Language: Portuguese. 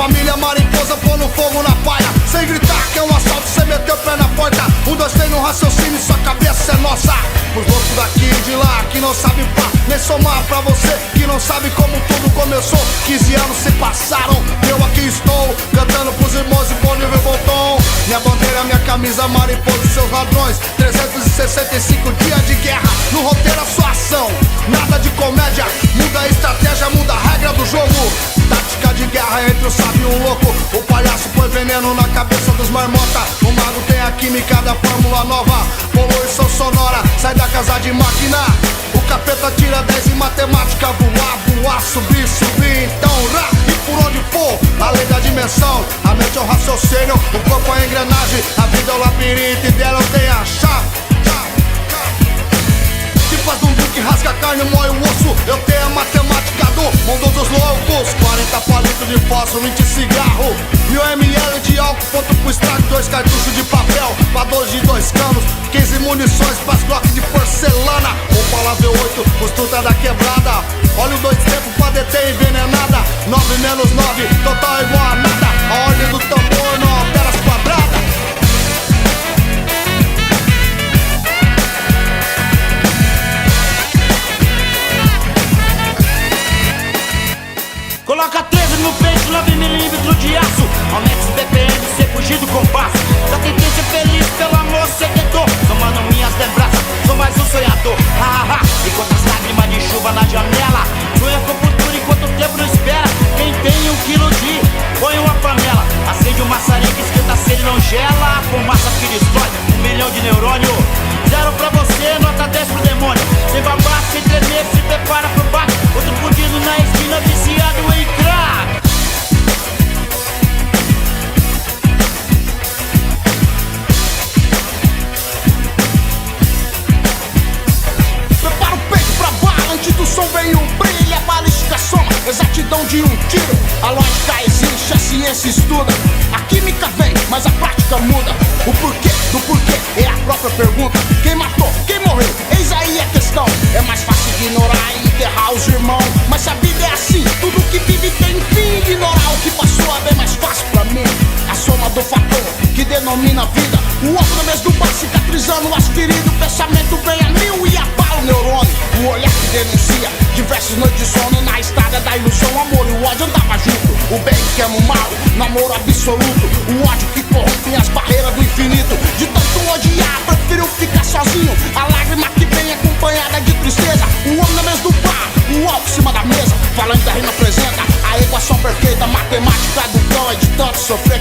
Família mariposa pondo fogo na paia. Sem gritar que é um assalto, cê meteu o pé na porta. 1, 2, 3 no raciocínio, sua cabeça é nossa. Os loucos daqui e de lá, que não sabe pá, nem somar pra você, que não sabe como tudo começou. 15 anos se passaram, eu aqui estou, cantando pros irmãos de bom nível voltou. Minha bandeira, minha camisa, mariposa e seus ladrões. 365 dias de guerra, no roteiro a sua ação. Nada de comédia, muda a estratégia, muda a regra do jogo. Tática de guerra entre o sábio e o louco. O palhaço põe veneno na cabeça dos marmota. O mago tem a química da fórmula nova. Poluição sonora, sai da casa de máquina. O capeta tira 10 em matemática. Voar, voar, subir, subir. Então rá, e por onde for, a lei da dimensão. A mente é o raciocínio, o corpo é a engrenagem. A vida é o labirinto e dela eu tenho a chave. Se faz um duque, rasga a carne, mói o osso. Eu tenho a matemática do mundo dos loucos. 40 palitos de fósforo, 20 cigarro, 1000 ml de álcool, ponto pro estrago, 2 cartuchos de papel, pra 12 de 2 canos, 15 munições pras glocks de porcelana. Opala V8, construta da quebrada. Olha o 2 tempos pra deter envenenada. 9 menos 9, total igual a nada. A ordem do tambor não altera as quadradas. Coloca 13 no peito, 9mm de aço. Aumenta os BPM, cê fugir do compasso. Já tentei ser feliz, pelo amor cê tentou. Somando minhas lembranças, sou mais um sonhador. Ha, ha, ha. Enquanto as lágrimas de chuva na janela, sonha com o futuro enquanto o tempo não espera. Quem tem 1 quilo de, põe uma panela. Acende uma maçarica, esquenta a sede, não gela. A fumaça que destrói 1 milhão de neurônio. 0 pra você, nota 10 pro demônio. Sem babar, sem tremer, se prepara pro bate. Outro fudido na esquina, viciado em crack. Prepara o peito pra bala, antes do som vem o brilho. A balística soma, exatidão de 1 tiro. A lógica existe, a ciência estuda. A química vem, mas a prática muda. O porquê do porquê é a própria pergunta. Quem matou, quem morreu, eis aí a questão. É mais fácil ignorar e enterrar os irmãos, mas se a vida é assim, tudo que vive tem fim. Ignorar o que passou é bem mais fácil pra mim. A soma do fator que denomina a vida. O outro na mesa do bar cicatrizando as feridas. O pensamento vem a 1000 e abala o neurônio. O olhar que denuncia diversas noites de sono. Na estrada da ilusão, o amor e o ódio andava junto. O bem que ama o mal, namoro absoluto. O ódio que corrompe as barreiras do infinito. De tanto odiar, prefiro ficar sozinho. A lágrima que vem acompanhada de tristeza. O homem na mesa do bar, o álcool em cima da mesa. Falando da rima apresenta a equação perfeita. Matemática do cão é de tanto sofrer